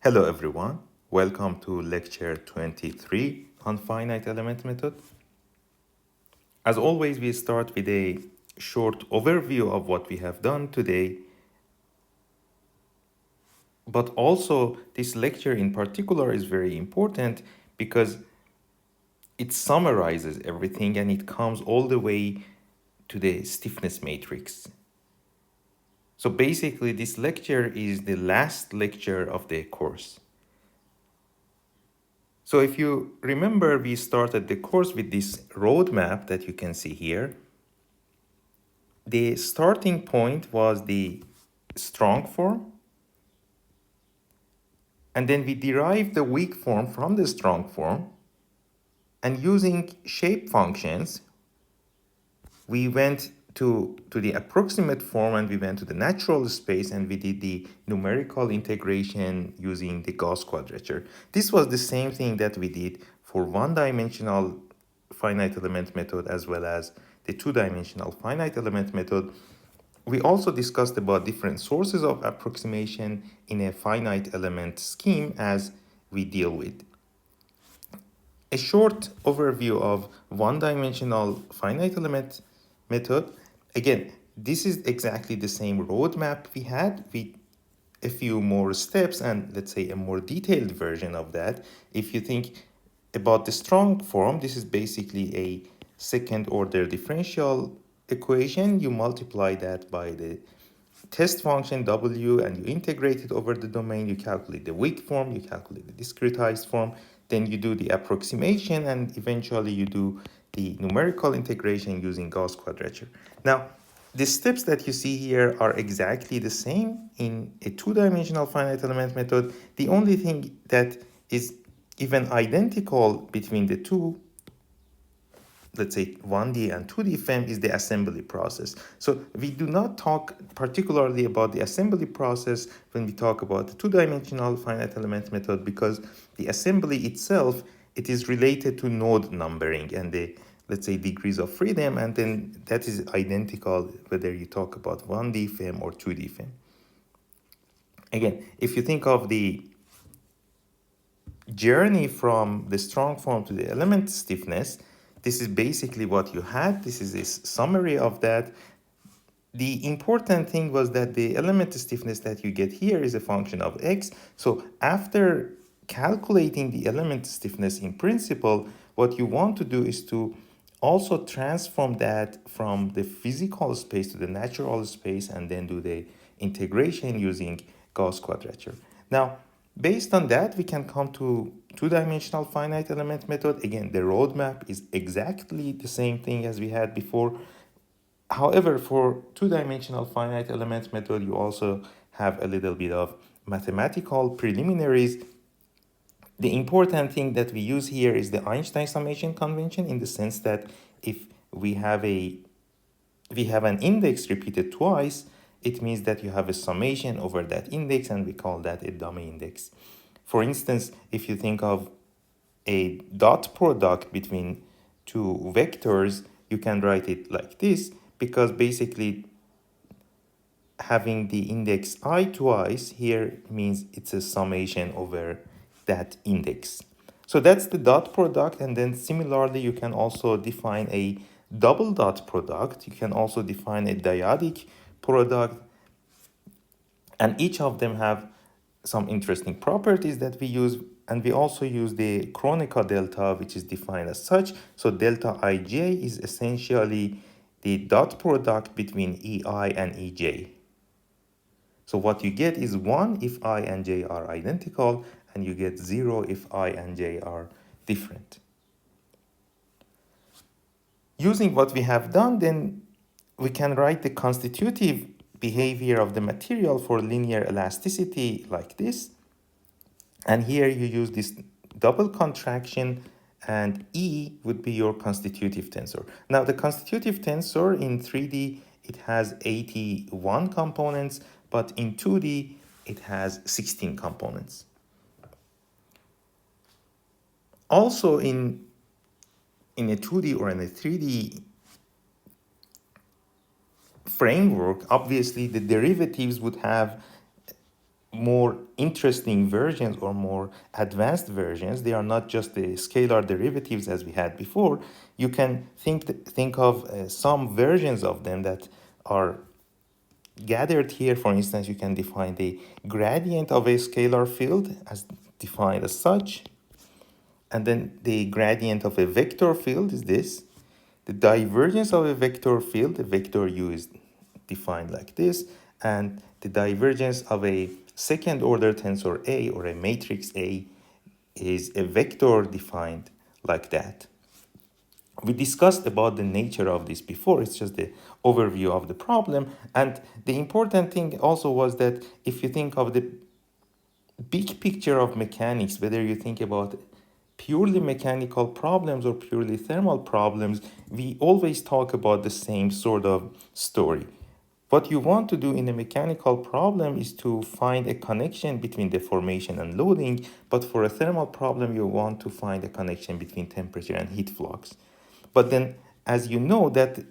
Hello everyone, welcome to lecture 23 on finite element method. As always, we start with a short overview of what we have done today, but also this lecture in particular is very important because it summarizes everything and it comes all the way to the stiffness matrix. So basically this lecture is the last lecture of the course. So if you remember, we started the course with this roadmap that you can see here. The starting point was the strong form, and then we derived the weak form from the strong form, and using shape functions, we went to the approximate form and we went to the natural space and we did the numerical integration using the Gauss quadrature. This was the same thing that we did for one-dimensional finite element method as well as the two-dimensional finite element method. We also discussed about different sources of approximation in a finite element scheme as we deal with. A short overview of one-dimensional finite element method. Again, this is exactly the same roadmap we had with a few more steps and let's say a more detailed version of that. If you think about the strong form, this is basically a second order differential equation. You multiply that by the test function w and you integrate it over the domain. You calculate the weak form, you calculate the discretized form, then you do the approximation and eventually you do the numerical integration using Gauss quadrature. Now, the steps that you see here are exactly the same in a two-dimensional finite element method. The only thing that is even identical between the two, let's say 1D and 2D FEM, is the assembly process. So we do not talk particularly about the assembly process when we talk about the two-dimensional finite element method because the assembly itself, it is related to node numbering and the, let's say, degrees of freedom, and then that is identical whether you talk about 1D FEM or 2D FEM. Again, if you think of the journey from the strong form to the element stiffness, this is basically what you had. This is a summary of that. The important thing was that the element stiffness that you get here is a function of x. So after calculating the element stiffness in principle, what you want to do is to also transform that from the physical space to the natural space and then do the integration using Gauss quadrature. Now, based on that, we can come to two-dimensional finite element method. Again, the roadmap is exactly the same thing as we had before. However, for two-dimensional finite element method, you also have a little bit of mathematical preliminaries. The important thing that we use here is the Einstein summation convention, in the sense that if we have an index repeated twice, it means that you have a summation over that index, and we call that a dummy index. For instance, if you think of a dot product between two vectors, you can write it like this, because basically having the index I twice here means it's a summation over that index. So that's the dot product, and then similarly you can also define a double dot product. You can also define a dyadic product, and each of them have some interesting properties that we use, and we also use the Kronecker delta, which is defined as such. So delta ij is essentially the dot product between ei and ej. So what you get is 1 if I and j are identical, and you get 0 if I and j are different. Using what we have done, then we can write the constitutive behavior of the material for linear elasticity like this. And here you use this double contraction, and E would be your constitutive tensor. Now the constitutive tensor in 3D, it has 81 components, but in 2D, it has 16 components. Also in a 2D or in a 3D framework, obviously the derivatives would have more interesting versions or more advanced versions. They are not just the scalar derivatives as we had before. You can think of some versions of them that are gathered here. For instance, you can define the gradient of a scalar field as defined as such. And then the gradient of a vector field is this. The divergence of a vector field, the vector u is defined like this, and the divergence of a second order tensor A or a matrix A is a vector defined like that. We discussed about the nature of this before. It's just the overview of the problem. And the important thing also was that if you think of the big picture of mechanics, whether you think about purely mechanical problems or purely thermal problems, we always talk about the same sort of story. What you want to do in a mechanical problem is to find a connection between deformation and loading, but for a thermal problem, you want to find a connection between temperature and heat flux. But then, as you know, that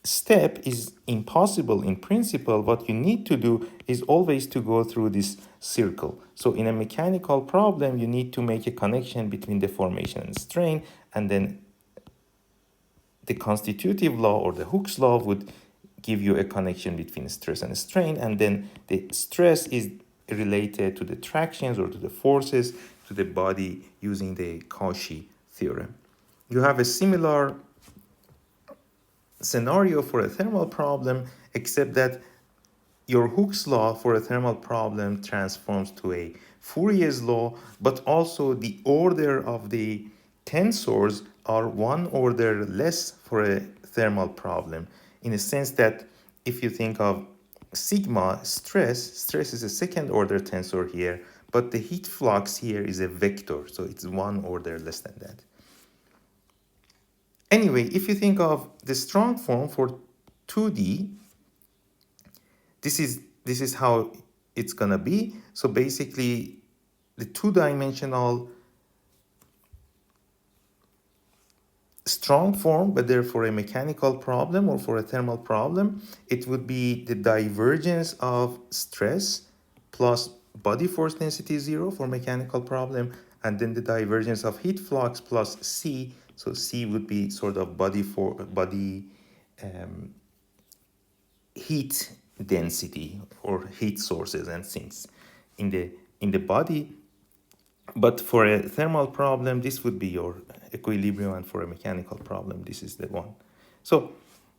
step is impossible in principle. What you need to do is always to go through this circle. So in a mechanical problem, you need to make a connection between deformation and strain, and then the constitutive law or the Hooke's law would give you a connection between stress and strain, and then the stress is related to the tractions or to the forces to the body using the Cauchy theorem. You have a similar scenario for a thermal problem, except that your Hooke's law for a thermal problem transforms to a Fourier's law, but also the order of the tensors are one order less for a thermal problem, in a sense that if you think of sigma stress is a second order tensor here, but the heat flux here is a vector, so it's one order less than that. Anyway, if you think of the strong form for 2D, this is how it's gonna be. So basically, the two-dimensional strong form, whether for a mechanical problem or for a thermal problem, it would be the divergence of stress plus body force density 0 for mechanical problem, and then the divergence of heat flux plus C. So C would be sort of heat density or heat sources and things in the body. But for a thermal problem, this would be your equilibrium, and for a mechanical problem, this is the one. So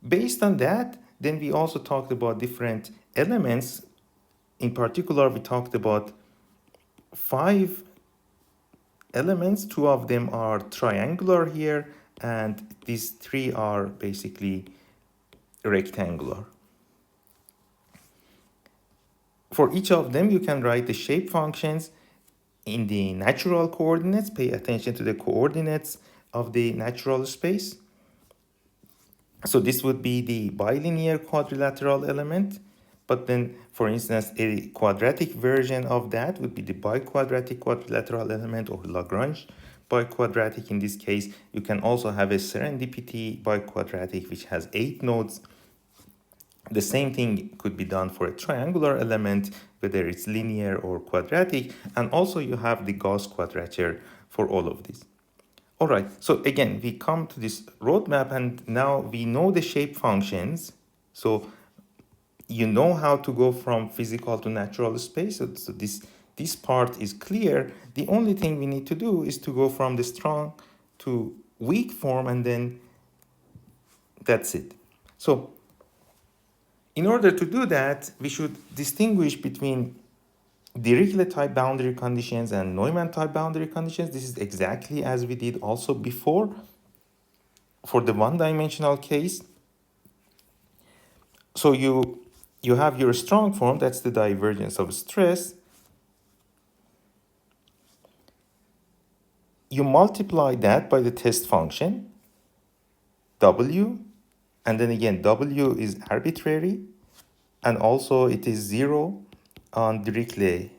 based on that, then we also talked about different elements. In particular, we talked about 5 elements. 2 of them are triangular here, and these 3 are basically rectangular. For each of them, you can write the shape functions in the natural coordinates. Pay attention to the coordinates of the natural space. So this would be the bilinear quadrilateral element. But then, for instance, a quadratic version of that would be the biquadratic quadrilateral element, or Lagrange biquadratic. In this case, you can also have a serendipity biquadratic, which has 8 nodes. The same thing could be done for a triangular element, whether it's linear or quadratic. And also you have the Gauss quadrature for all of these. All right, so again, we come to this roadmap, and now we know the shape functions. So you know how to go from physical to natural space. So this part is clear. The only thing we need to do is to go from the strong to weak form, and then that's it. So in order to do that, we should distinguish between Dirichlet type boundary conditions and Neumann type boundary conditions. This is exactly as we did also before for the one-dimensional case. So you have your strong form, that's the divergence of stress. You multiply that by the test function, W, and then again, W is arbitrary, and also it is 0 on Dirichlet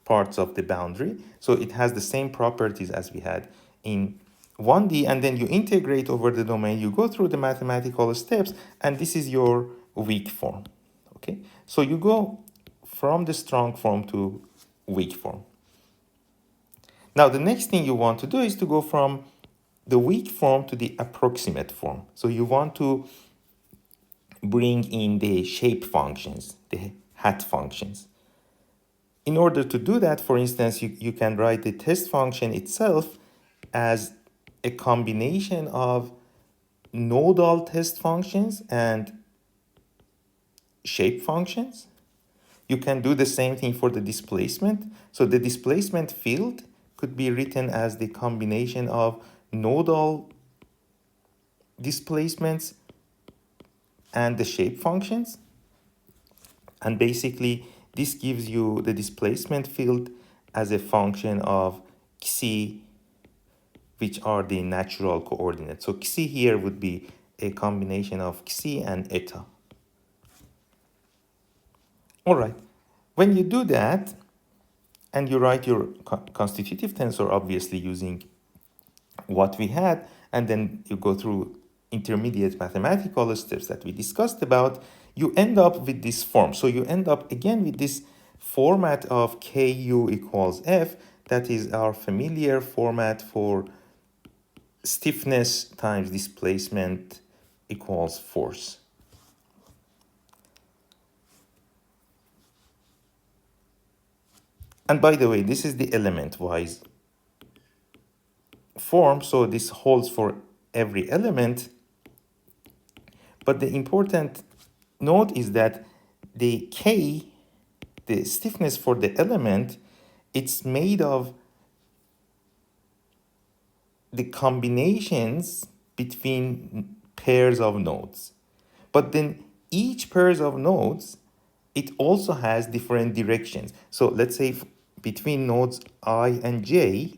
parts of the boundary. So it has the same properties as we had in 1D, and then you integrate over the domain, you go through the mathematical steps, and this is your weak form. Okay, so you go from the strong form to weak form. Now, the next thing you want to do is to go from the weak form to the approximate form. So you want to bring in the shape functions, the hat functions. In order to do that, for instance, you can write the test function itself as a combination of nodal test functions and shape functions. You can do the same thing for the displacement. So the displacement field could be written as the combination of nodal displacements and the shape functions. And basically, this gives you the displacement field as a function of xi, which are the natural coordinates. So xi here would be a combination of xi and eta. All right. When you do that, and you write your constitutive tensor, obviously using what we had, and then you go through intermediate mathematical steps that we discussed about, you end up with this form. So you end up again with this format of Ku equals F. That is our familiar format for stiffness times displacement equals force. And by the way, this is the element-wise form, so this holds for every element. But the important note is that the K, the stiffness for the element, it's made of the combinations between pairs of nodes. But then each pairs of nodes, it also has different directions. So let's say between nodes I and J,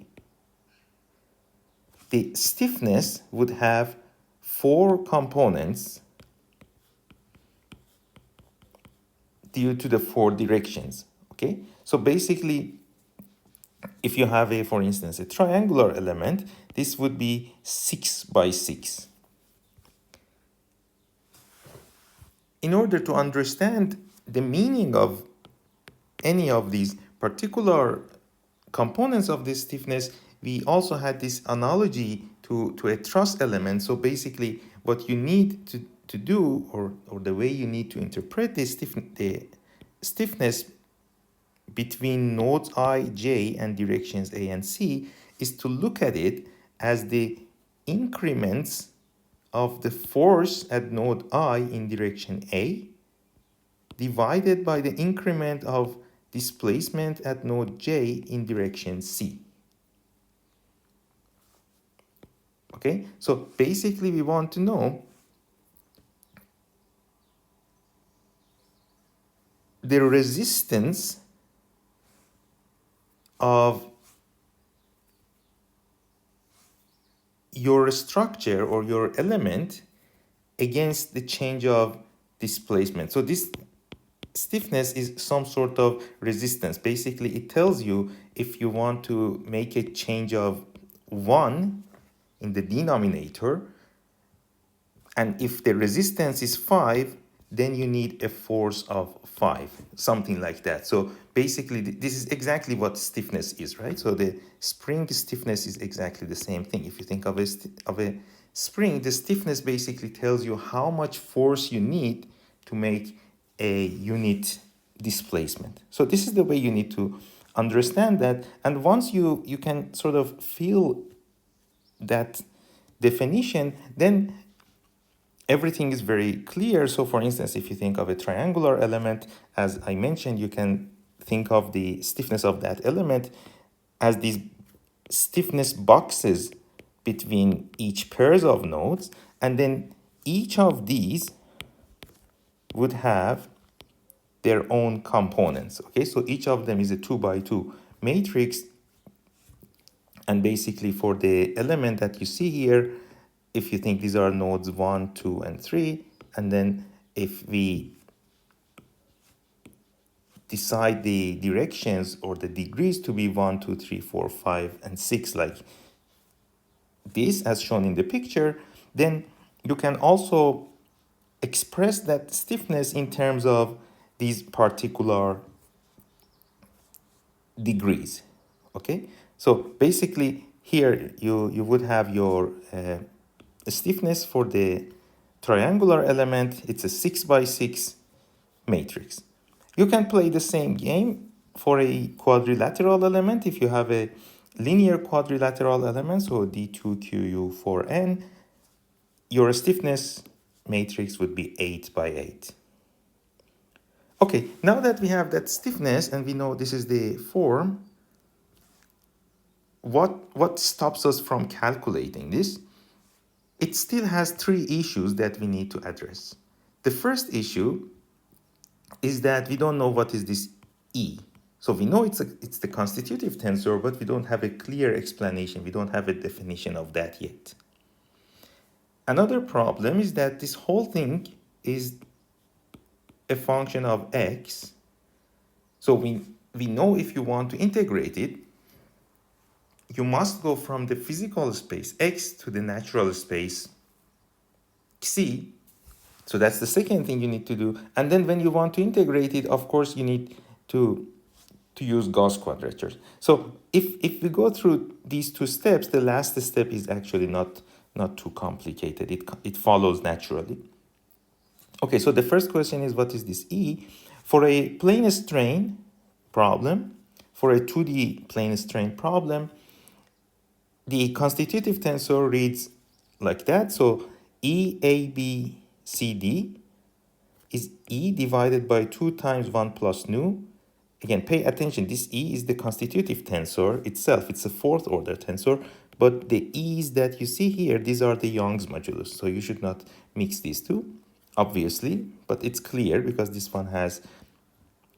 the stiffness would have 4 components due to the 4 directions, okay? So basically, if you have a, for instance, a triangular element, this would be 6 by 6. In order to understand the meaning of any of these particular components of this stiffness, we also had this analogy to a truss element. So basically, what you need to do, or the way you need to interpret the stiffness between nodes I, J, and directions A and C, is to look at it as the increments of the force at node I in direction A divided by the increment of displacement at node J in direction C. Okay, so basically we want to know the resistance of your structure or your element against the change of displacement. So this stiffness is some sort of resistance. Basically, it tells you if you want to make a change of 1 in the denominator, and if the resistance is 5, then you need a force of 5, something like that. So basically, this is exactly what stiffness is, right? So the spring stiffness is exactly the same thing. If you think of a spring, the stiffness basically tells you how much force you need to make a unit displacement. So this is the way you need to understand that. And once you can sort of feel that definition, then everything is very clear. So for instance, if you think of a triangular element, as I mentioned, you can think of the stiffness of that element as these stiffness boxes between each pairs of nodes, and then each of these would have their own components. Okay, so each of them is a 2 by 2 matrix, and basically for the element that you see here, if you think these are nodes 1, 2, and 3, and then if we decide the directions or the degrees to be 1, 2, 3, 4, 5, and 6, like this as shown in the picture, then you can also express that stiffness in terms of these particular degrees. Okay, so basically here you would have your stiffness for the triangular element. It's a 6 by 6 matrix. You can play the same game for a quadrilateral element. If you have a linear quadrilateral element, so D2QU4N, your stiffness matrix would be 8 by 8. Okay, now that we have that stiffness and we know this is the form, what stops us from calculating this? It still has three issues that we need to address. The first issue is that we don't know what is this E. So we know it's the constitutive tensor, but we don't have a clear explanation. We don't have a definition of that yet. Another problem is that this whole thing is a function of x. So we know if you want to integrate it, you must go from the physical space x to the natural space c. So that's the second thing you need to do. And then when you want to integrate it, of course, you need to use Gauss quadratures. So if we go through these two steps, the last step is actually not too complicated. It follows naturally. Okay, so the first question is, what is this E? For a plane strain problem, for a 2D plane strain problem, the constitutive tensor reads like that. So EABCD is E divided by 2 times 1 plus nu. Again, pay attention, this E is the constitutive tensor itself. It's a fourth order tensor, but the E's that you see here, these are the Young's modulus. So you should not mix these two, obviously, but it's clear because this one has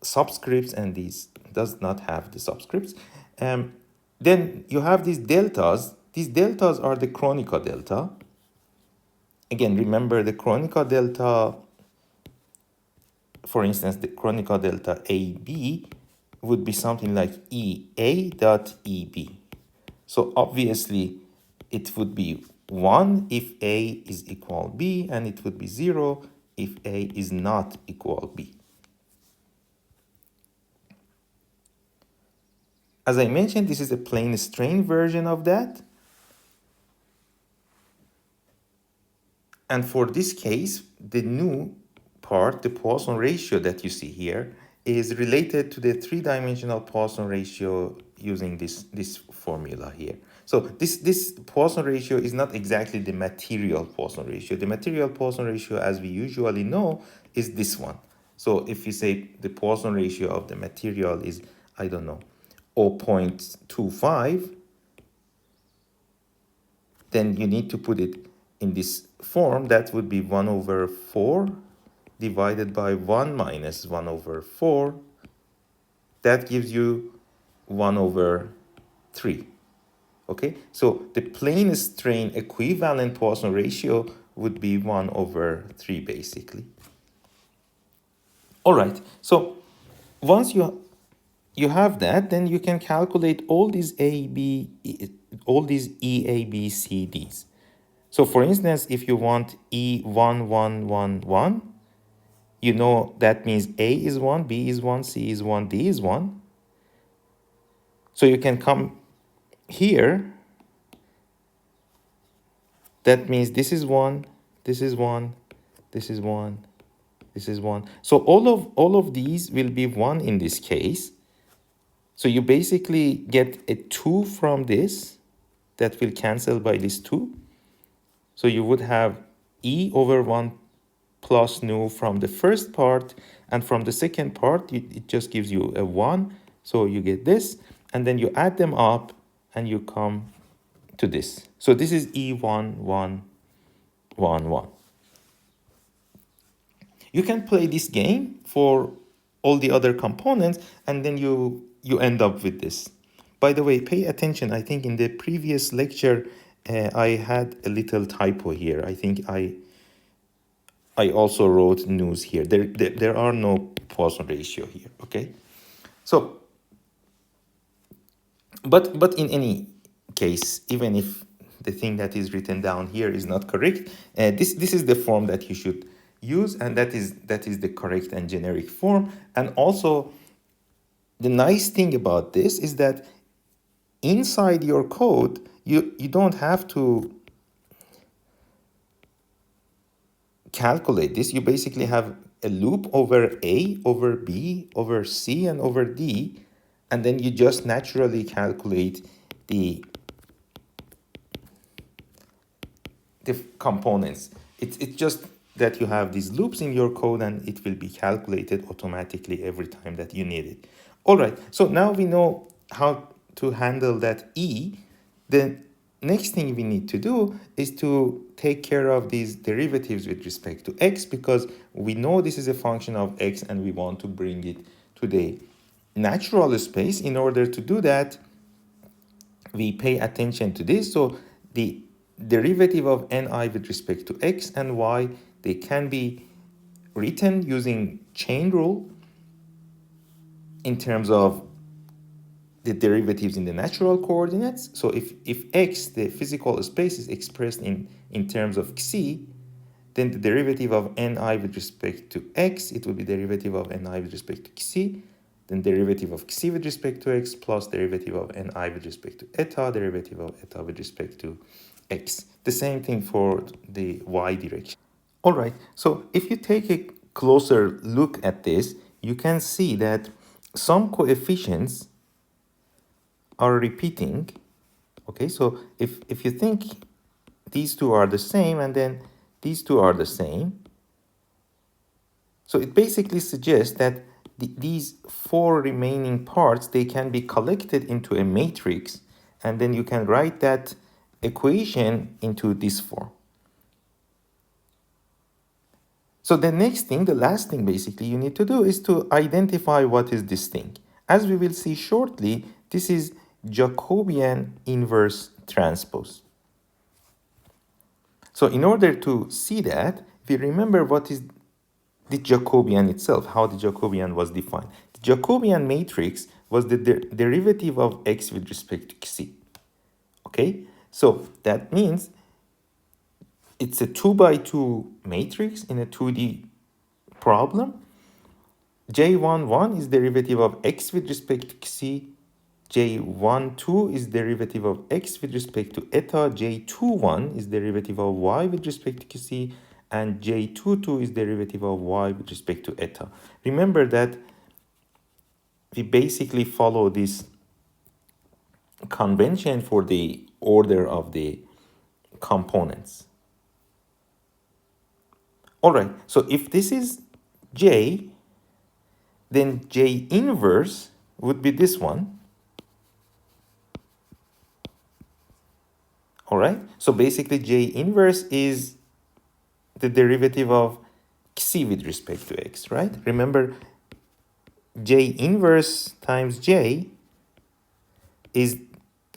subscripts and this does not have the subscripts. Then you have these deltas. These deltas are the Kronecker delta. Again, remember the Kronecker delta, for instance, the Kronecker delta AB would be something like EA dot EB. So obviously it would be 1 if A is equal B, and it would be 0 if A is not equal B. As I mentioned, this is a plane strain version of that. And for this case, the new part, the Poisson ratio that you see here, is related to the three-dimensional Poisson ratio using this formula here. So this Poisson ratio is not exactly the material Poisson ratio. The material Poisson ratio, as we usually know, is this one. So if you say the Poisson ratio of the material is, I don't know, 0.25, then you need to put it in this form. That would be 1 over 4 divided by 1 minus 1 over 4. That gives you 1 over 3. Okay, so the plane strain equivalent Poisson ratio would be 1 over 3 basically. All right, so once you have that, then you can calculate all these EABCDs. So for instance, if you want E1111, you know that means A is 1, B is 1, C is 1, D is 1. So you can come here. That means this is 1, this is 1, this is 1, this is 1. So all of these will be 1 in this case. So you basically get a 2 from this that will cancel by this 2. So you would have E over 1 plus nu from the first part, and from the second part, it just gives you a 1. So you get this, and then you add them up, and you come to this. So this is E1111. You can play this game for all the other components, and then you end up with this. By the way, pay attention. I think in the previous lecture, I had a little typo here. I think I also wrote news here. There are no Poisson ratio here, okay? So, but in any case, even if the thing that is written down here is not correct, this is the form that you should use, and that is the correct and generic form. And also, the nice thing about this is that inside your code, you don't have to calculate this. You basically have a loop over A, over B, over C, and over D, and then you just naturally calculate the components. It's just that you have these loops in your code and it will be calculated automatically every time that you need it. All right, so now we know how to handle that E. The next thing we need to do is to take care of these derivatives with respect to x, because we know this is a function of x and we want to bring it to the natural space. In order to do that, we pay attention to this. So the derivative of ni with respect to x and y, they can be written using chain rule in terms of the derivatives in the natural coordinates. So if x, the physical space, is expressed in terms of xi, then the derivative of ni with respect to x, it will be derivative of ni with respect to xi, then derivative of xi with respect to x plus derivative of ni with respect to eta, derivative of eta with respect to x. The same thing for the y direction. All right, so if you take a closer look at this, you can see that some coefficients are repeating. Okay, so if you think these two are the same and then these two are the same, so it basically suggests that these four remaining parts, they can be collected into a matrix, and then you can write that equation into this form. So the next thing, the last thing basically you need to do is to identify what is this thing. As we will see shortly, this is Jacobian inverse transpose. So in order to see that, we remember what is the Jacobian itself, how the Jacobian was defined. The Jacobian matrix was the derivative of x with respect to xi. Okay, so that means it's a 2 by 2 matrix in a 2D problem. J11 is derivative of x with respect to xi. J12 is derivative of x with respect to eta. J21 is derivative of y with respect to xi. And J22 is derivative of y with respect to eta. Remember that we basically follow this convention for the order of the components. All right, so if this is J, then J inverse would be this one. All right, so basically J inverse is the derivative of xi with respect to x, right? Remember, J inverse times J is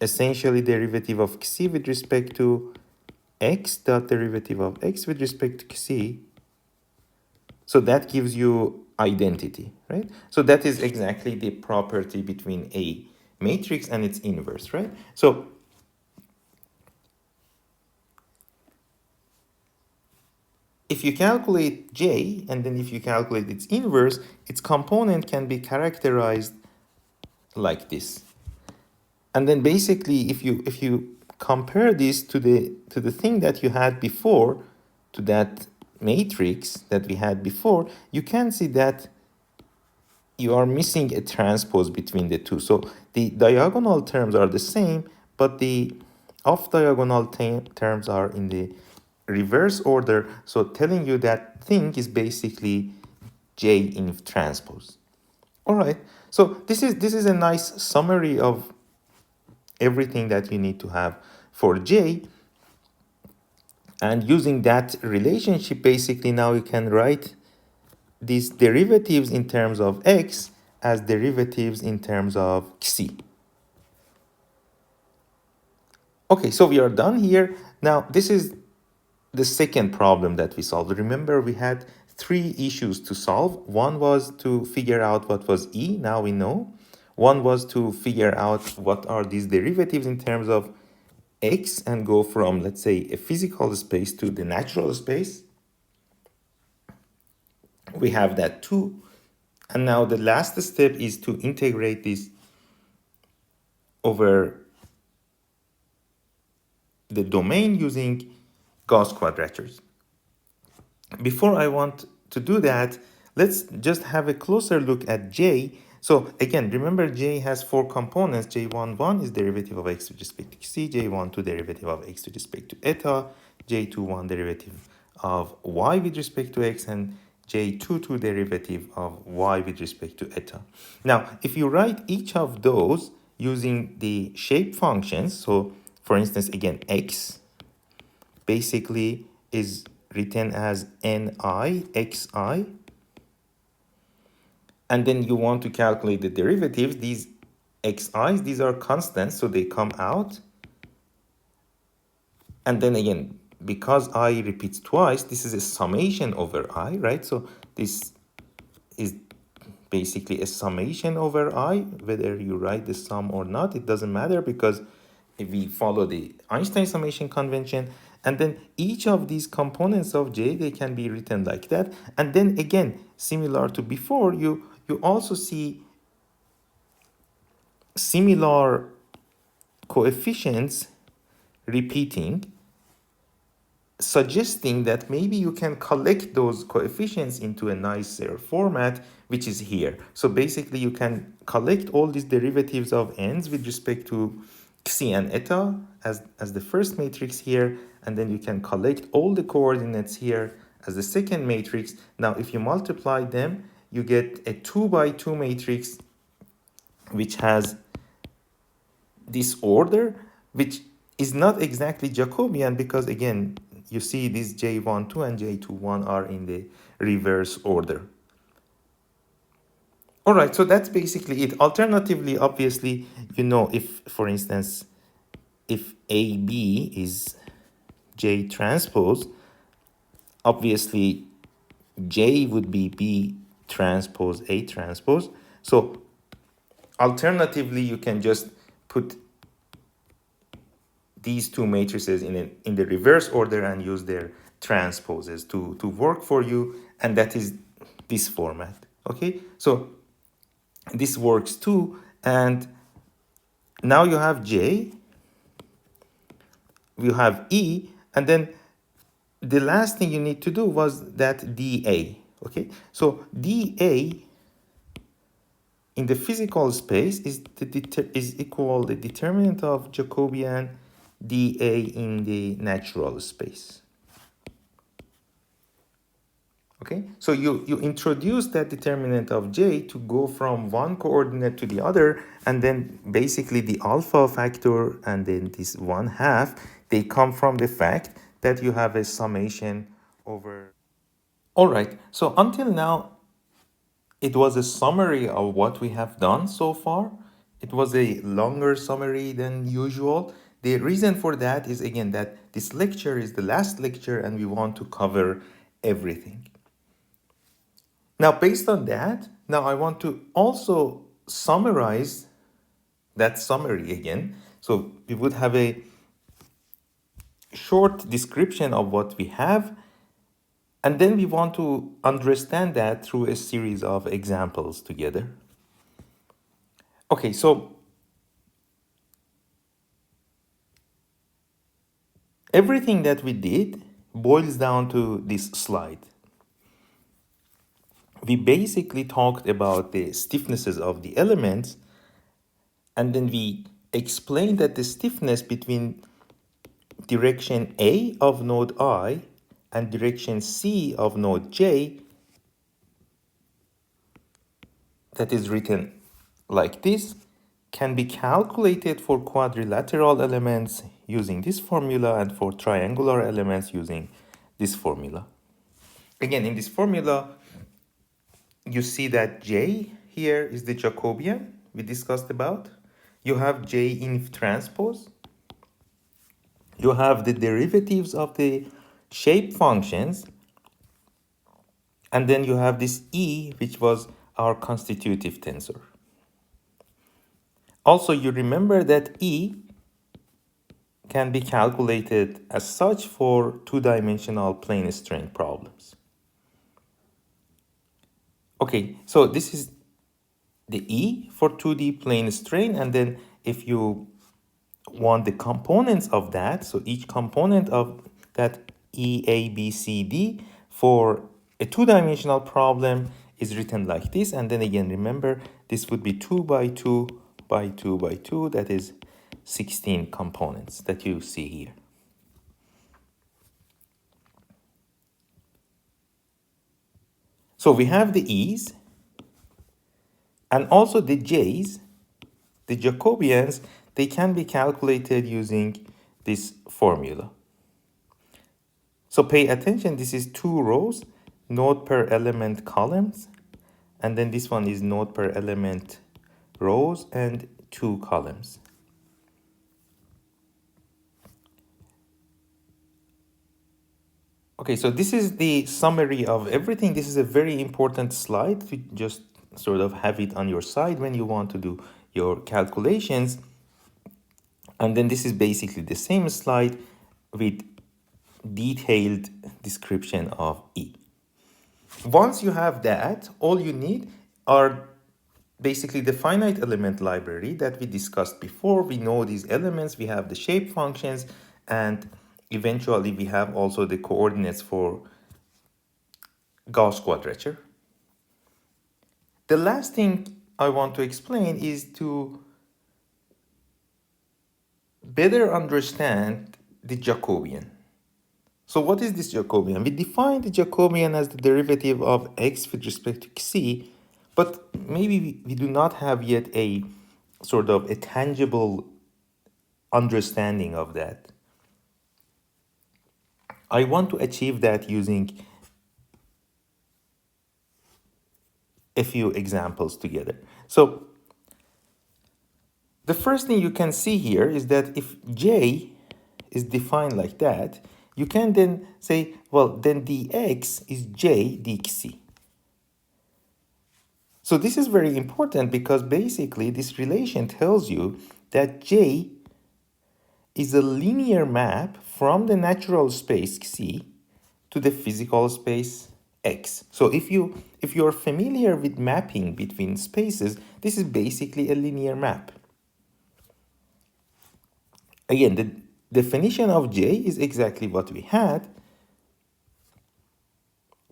essentially derivative of xi with respect to x dot derivative of x with respect to xi. So that gives you identity, right? So that is exactly the property between a matrix and its inverse, right? So if you calculate J and then if you calculate its inverse, its component can be characterized like this. And then basically if you compare this to the thing that you had before, to that matrix that we had before, you can see that you are missing a transpose between the two. So the diagonal terms are the same, but the off diagonal terms are in the reverse order. So telling you that thing is basically J in transpose. All right. So this is a nice summary of everything that you need to have for J. And using that relationship, basically now you can write these derivatives in terms of x as derivatives in terms of xi. Okay, so we are done here. Now, this is the second problem that we solved. Remember, we had three issues to solve. One was to figure out what was E, now we know. One was to figure out what are these derivatives in terms of x and go from, let's say, a physical space to the natural space. We have that too. And now the last step is to integrate this over the domain using Gauss quadratures. Before I want to do that, let's just have a closer look at J. So again, remember J has four components. J11 is derivative of x with respect to c, J12 derivative of x with respect to eta, J21 derivative of y with respect to x, and J22 derivative of y with respect to eta. Now, if you write each of those using the shape functions, so for instance, again, x basically is written as ni xi, and then you want to calculate the derivatives. These xi's, these are constants, so they come out. And then again, because I repeats twice, this is a summation over I, right? So this is basically a summation over I, whether you write the sum or not, it doesn't matter, because if we follow the Einstein summation convention, and then each of these components of J, they can be written like that. And then again, similar to before, you also see similar coefficients repeating, suggesting that maybe you can collect those coefficients into a nicer format, which is here. So basically you can collect all these derivatives of n's with respect to xi and eta as the first matrix here, and then you can collect all the coordinates here as the second matrix. Now if you multiply them, you get a 2 by 2 matrix which has this order, which is not exactly Jacobian, because again, you see these J12 and J21 are in the reverse order. All right, so that's basically it. Alternatively, obviously, if, for instance, if AB is J transpose, obviously J would be B transpose A transpose. So alternatively, you can just put these two matrices in the reverse order and use their transposes to work for you, and that is this format. Okay, so this works too. And now you have J, you have E, and then the last thing you need to do was that dA. Okay, so dA in the physical space is equal the determinant of Jacobian dA in the natural space. Okay, so you introduce that determinant of J to go from one coordinate to the other, and then basically the alpha factor and then this 1/2, they come from the fact that you have a summation over. All right, so until now, it was a summary of what we have done so far. It was a longer summary than usual. The reason for that is, again, that this lecture is the last lecture and we want to cover everything. Now, based on that, now I want to also summarize that summary again. So we would have a short description of what we have, and then we want to understand that through a series of examples together. Okay, so everything that we did boils down to this slide. We basically talked about the stiffnesses of the elements, and then we explained that the stiffness between direction A of node I and direction C of node J, that is written like this, can be calculated for quadrilateral elements using this formula and for triangular elements using this formula. Again, in this formula, you see that J here is the Jacobian we discussed about. You have J inf transpose. You have the derivatives of the shape functions. And then you have this E, which was our constitutive tensor. Also, you remember that E can be calculated as such for two-dimensional plane strain problems. Okay, so this is the E for 2D plane strain, and then if you want the components of that, so each component of that E, A, B, C, D for a two-dimensional problem is written like this. And then again, remember, this would be 2 by 2 by 2 by 2. That is 16 components that you see here. So we have the E's and also the J's, the Jacobians, they can be calculated using this formula. So pay attention, this is 2 rows, node per element columns, and then this one is node per element rows and 2 columns. Okay, so this is the summary of everything. This is a very important slide to just sort of have it on your side when you want to do your calculations. And then this is basically the same slide with detailed description of E. Once you have that, all you need are basically the finite element library that we discussed before. We know these elements, we have the shape functions, and eventually we have also the coordinates for Gauss quadrature. The last thing I want to explain is to better understand the Jacobian. So what is this Jacobian? We define the Jacobian as the derivative of x with respect to c, but maybe we do not have yet a sort of a tangible understanding of that. I want to achieve that using a few examples together. So the first thing you can see here is that if J is defined like that, you can then say, well, then dx is J dxc. So this is very important because basically this relation tells you that J is a linear map from the natural space C to the physical space X. So if you're familiar with mapping between spaces, this is basically a linear map. Again, the definition of J is exactly what we had,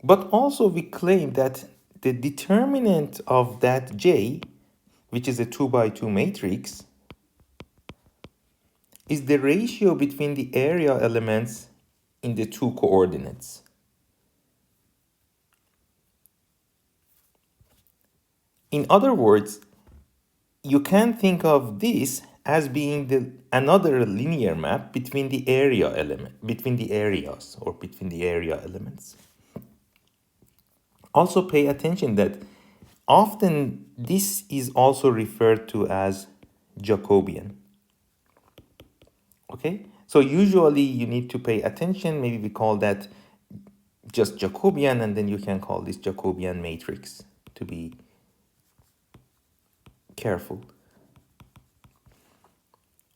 but also we claim that the determinant of that J, which is a 2 by 2 matrix, is the ratio between the area elements in the two coordinates. In other words, you can think of this as being another linear map between the area element, between the areas or between the area elements. Also pay attention that often this is also referred to as Jacobian. Okay, so usually you need to pay attention. Maybe we call that just Jacobian, and then you can call this Jacobian matrix to be careful.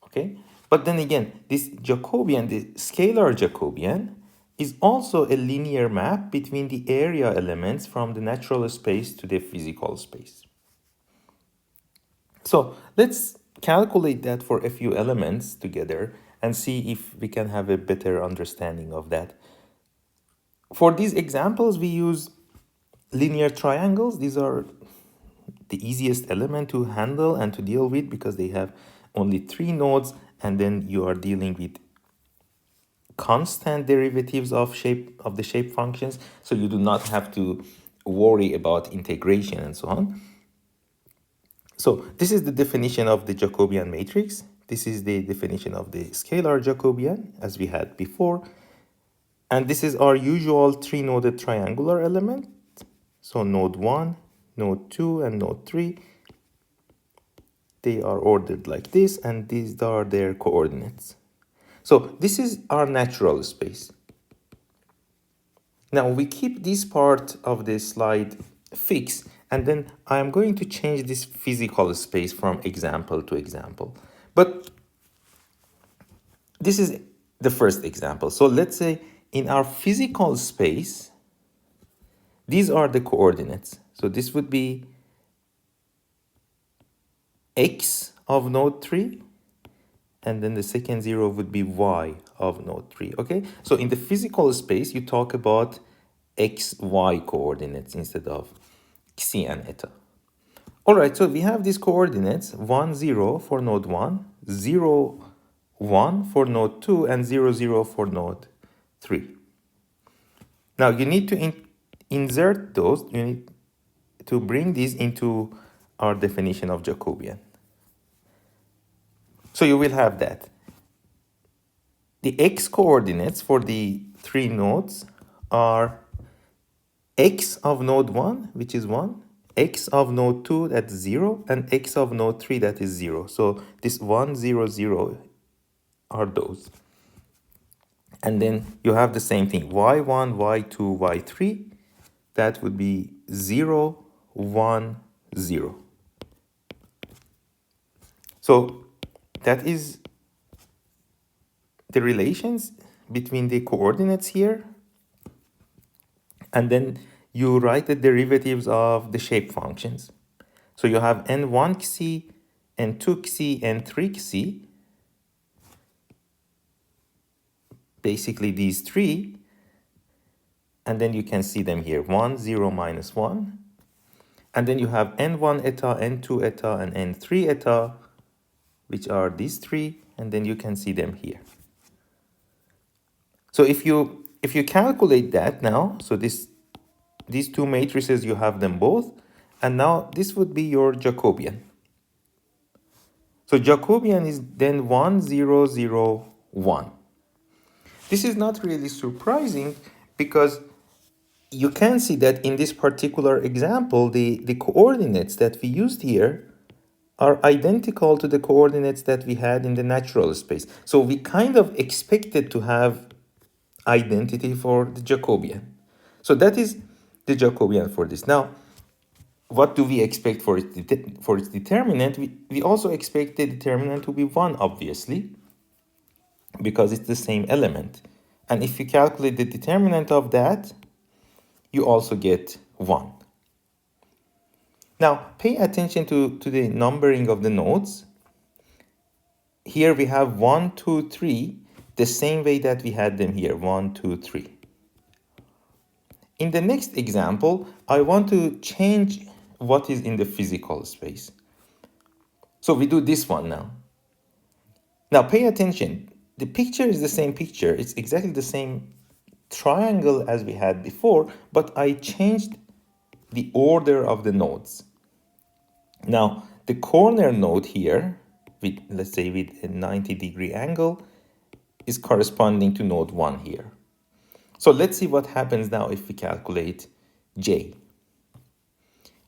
Okay, but then again, this Jacobian, the scalar Jacobian, is also a linear map between the area elements from the natural space to the physical space. So let's calculate that for a few elements together and see if we can have a better understanding of that. For these examples, we use linear triangles. These are the easiest element to handle and to deal with because they have only 3 nodes, and then you are dealing with constant derivatives of the shape functions, so you do not have to worry about integration and so on. So this is the definition of the Jacobian matrix. This is the definition of the scalar Jacobian as we had before. And this is our usual 3-noded triangular element. So node 1, node 2, and node 3. They are ordered like this, and these are their coordinates. So this is our natural space. Now we keep this part of the slide fixed, and then I'm going to change this physical space from example to example. But this is the first example. So let's say in our physical space, these are the coordinates. So this would be x of node 3, and then the second 0 would be y of node 3, okay? So in the physical space, you talk about x, y coordinates instead of xi and eta. All right, so we have these coordinates, 1, 0 for node 1, 0, 1 for node 2, and 0, 0 for node 3. Now, you need to insert those, you need to bring these into our definition of Jacobian. So you will have that. The x coordinates for the 3 nodes are x of node 1, which is 1, x of node 2, that's 0, and x of node 3, that is 0. So this 1, 0, 0 are those. And then you have the same thing, y1, y2, y3, that would be 0, 1, 0. So that is the relations between the coordinates here. And then you write the derivatives of the shape functions. So you have n1 xi, n2 xi, n3 xi. Basically these three. And then you can see them here, 1, 0, minus 1. And then you have n1 eta, n2 eta, and n3 eta, which are these three. And then you can see them here. So if you calculate that now, so these two matrices, you have them both. And now this would be your Jacobian. So Jacobian is then 1, 0, 0, 1. This is not really surprising because you can see that in this particular example, the coordinates that we used here are identical to the coordinates that we had in the natural space. So we kind of expected to have identity for the Jacobian. So that is the Jacobian for this. Now, what do we expect for its determinant? We also expect the determinant to be 1, obviously, because it's the same element. And if you calculate the determinant of that, you also get 1. Now, pay attention to the numbering of the nodes. Here we have 1, 2, 3, the same way that we had them here, 1, 2, 3. In the next example, I want to change what is in the physical space. So we do this one now. Now pay attention. The picture is the same picture. It's exactly the same triangle as we had before, but I changed the order of the nodes. Now, the corner node here, with, let's say with a 90-degree angle, is corresponding to node 1 here. So let's see what happens now if we calculate J.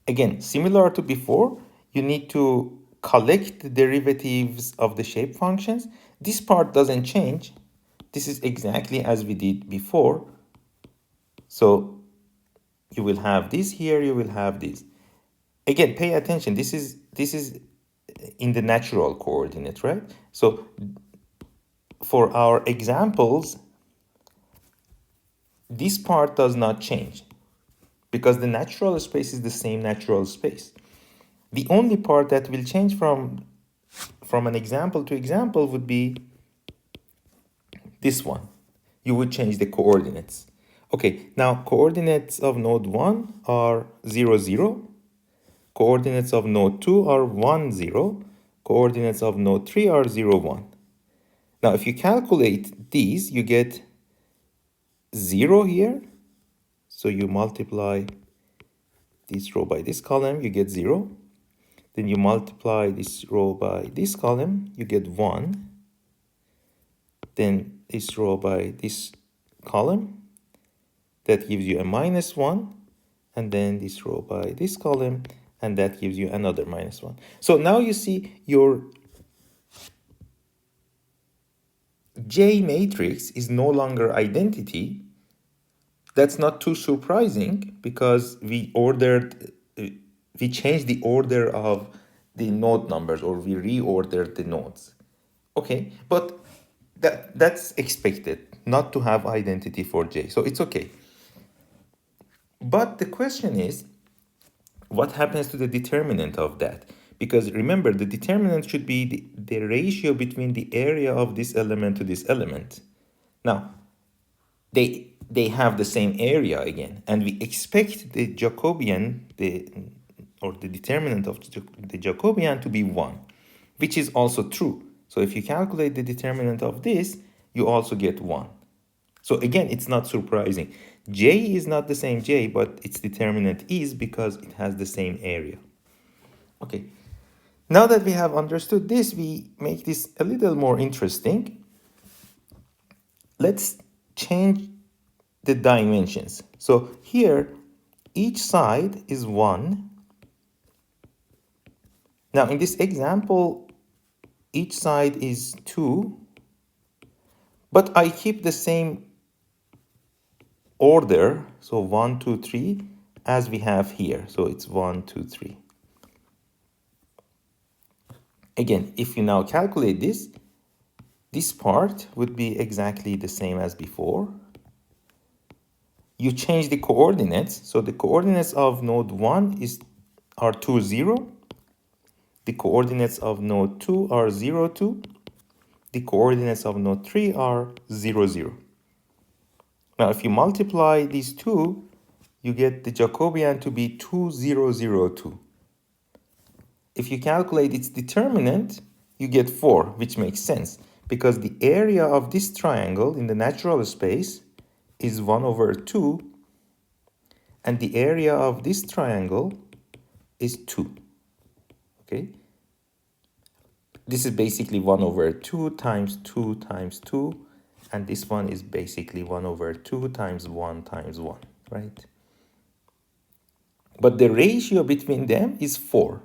Again, similar to before, you need to collect the derivatives of the shape functions. This part doesn't change. This is exactly as we did before. So you will have this here, you will have this. Again, pay attention. This is in the natural coordinate, right? So for our examples, this part does not change because the natural space is the same natural space. The only part that will change from an example to example would be this one. You would change the coordinates. Okay, now coordinates of node 1 are 0, 0. Coordinates of node 2 are 1, 0. Coordinates of node 3 are 0, 1. Now, if you calculate these, you get 0 here. So you multiply this row by this column, you get 0. Then you multiply this row by this column, you get 1. Then this row by this column, that gives you a minus 1. And then this row by this column, and that gives you another minus 1. So now you see your J matrix is no longer identity. That's not too surprising because we changed the order of the node numbers, or we reordered the nodes. Okay, but that's expected, not to have identity for J. So it's okay. But the question is, what happens to the determinant of that? Because remember, the determinant should be the ratio between the area of this element to this element. Now, they have the same area again, and we expect the Jacobian, or the determinant of the Jacobian to be 1, which is also true. So if you calculate the determinant of this, you also get 1. So again, it's not surprising. J is not the same J, but its determinant is because it has the same area. Okay. Now that we have understood this, we make this a little more interesting. Let's change the dimensions. So here, each side is 1. Now in this example, each side is 2, but I keep the same order, so 1, 2, 3, as we have here. So it's 1, 2, 3. Again, if you now calculate this part would be exactly the same as before. You change the coordinates. So the coordinates of node 1 are 2, 0. The coordinates of node 2 are 0, 2. The coordinates of node 3 are 0, 0. Now, if you multiply these two, you get the Jacobian to be 2, 0, 0, 2. If you calculate its determinant, you get 4, which makes sense, because the area of this triangle in the natural space is 1 over 2, and the area of this triangle is 2. Okay? This is basically 1 over 2 times 2 times 2, and this one is basically 1 over 2 times 1 times 1, right? But the ratio between them is 4,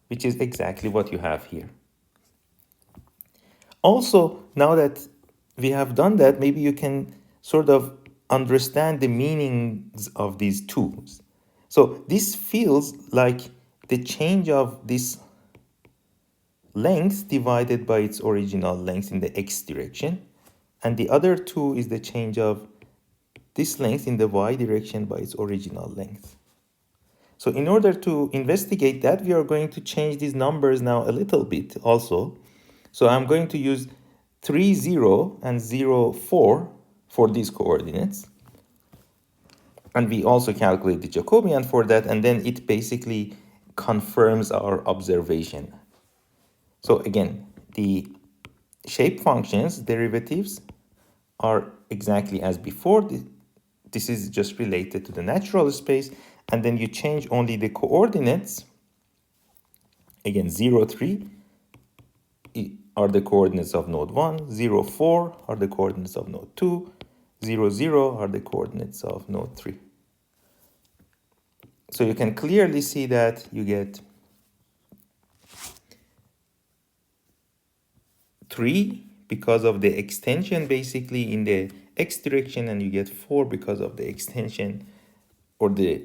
which is exactly what you have here. Also, now that we have done that, maybe you can sort of understand the meanings of these tools. So this feels like the change of this length divided by its original length in the x direction, and the other 2 is the change of this length in the y direction by its original length. So in order to investigate that, we are going to change these numbers now a little bit also. So I'm going to use 3, 0 and 0, 4 for these coordinates. And we also calculate the Jacobian for that, and then it basically confirms our observation. So again, the shape functions, derivatives, are exactly as before. This is just related to the natural space, and then you change only the coordinates. Again, 0, 3 are the coordinates of node 1, 0, 4 are the coordinates of node 2, 0, 0 are the coordinates of node 3. So you can clearly see that you get 3 because of the extension basically in the x direction, and you get 4 because of the extension or the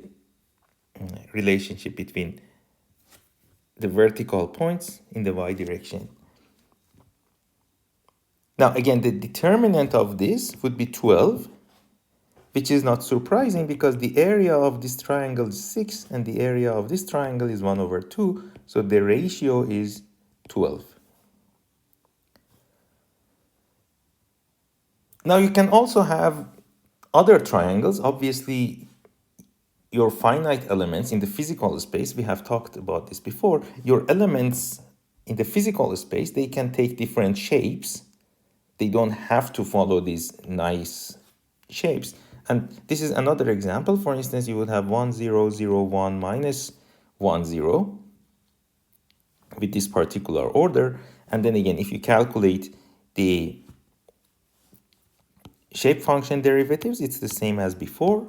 relationship between the vertical points in the y direction. Now again, the determinant of this would be 12, which is not surprising because the area of this triangle is 6 and the area of this triangle is 1 over 2, so the ratio is 12. Now you can also have other triangles. Obviously, your finite elements in the physical space, we have talked about this before, your elements in the physical space, they can take different shapes. They don't have to follow these nice shapes. And this is another example. For instance, you would have 1, 0, 0, 1, minus 1, 0 with this particular order. And then again, if you calculate the shape function derivatives, it's the same as before.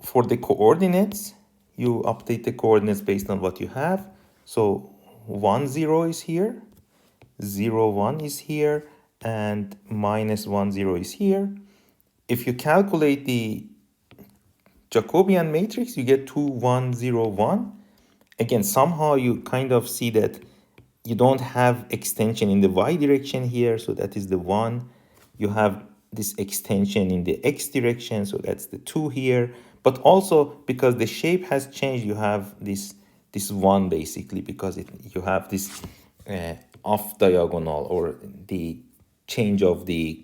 For the coordinates, you update the coordinates based on what you have. So 1, 0 is here, 0, 1 is here, and minus 1, 0 is here. If you calculate the Jacobian matrix, you get 2, 1, 0, 1. Again, somehow you kind of see that you don't have extension in the y direction here, so that is the 1. You have this extension in the x direction, so that's the 2 here. but also because the shape has changed, you have this one basically, because you have this off diagonal, or the change of the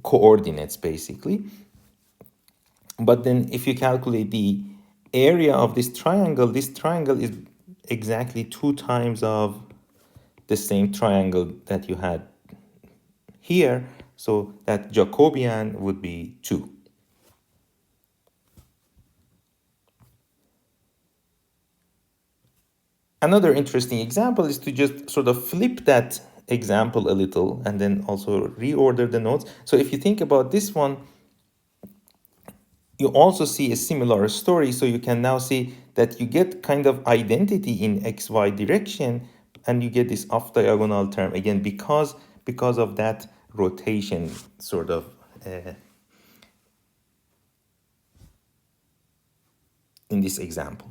coordinates basically. But then if you calculate the area of this triangle is exactly 2 times of the same triangle that you had here, so that Jacobian would be 2. Another interesting example is to just sort of flip that example a little and then also reorder the nodes. So if you think about this one, you also see a similar story. So you can now see that you get kind of identity in xy direction, and you get this off diagonal term again because of that rotation sort of in this example.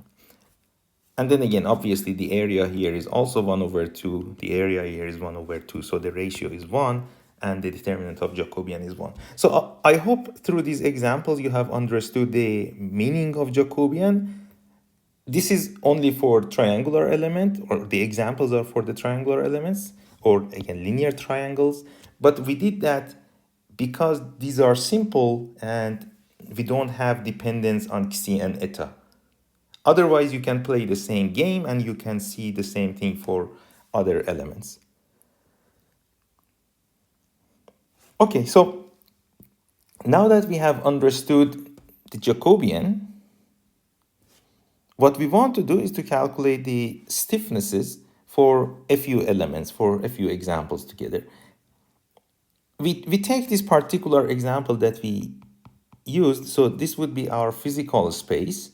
And then again, obviously the area here is also 1/2. The area here is 1/2. So the ratio is 1, and the determinant of Jacobian is 1. So I hope through these examples you have understood the meaning of Jacobian. This is only for triangular element, or the examples are for the triangular elements, or again linear triangles. But we did that because these are simple and we don't have dependence on xi and eta. Otherwise, you can play the same game and you can see the same thing for other elements. Okay, so now that we have understood the Jacobian, what we want to do is to calculate the stiffnesses for a few elements, for a few examples together. We take this particular example that we used, so this would be our physical space.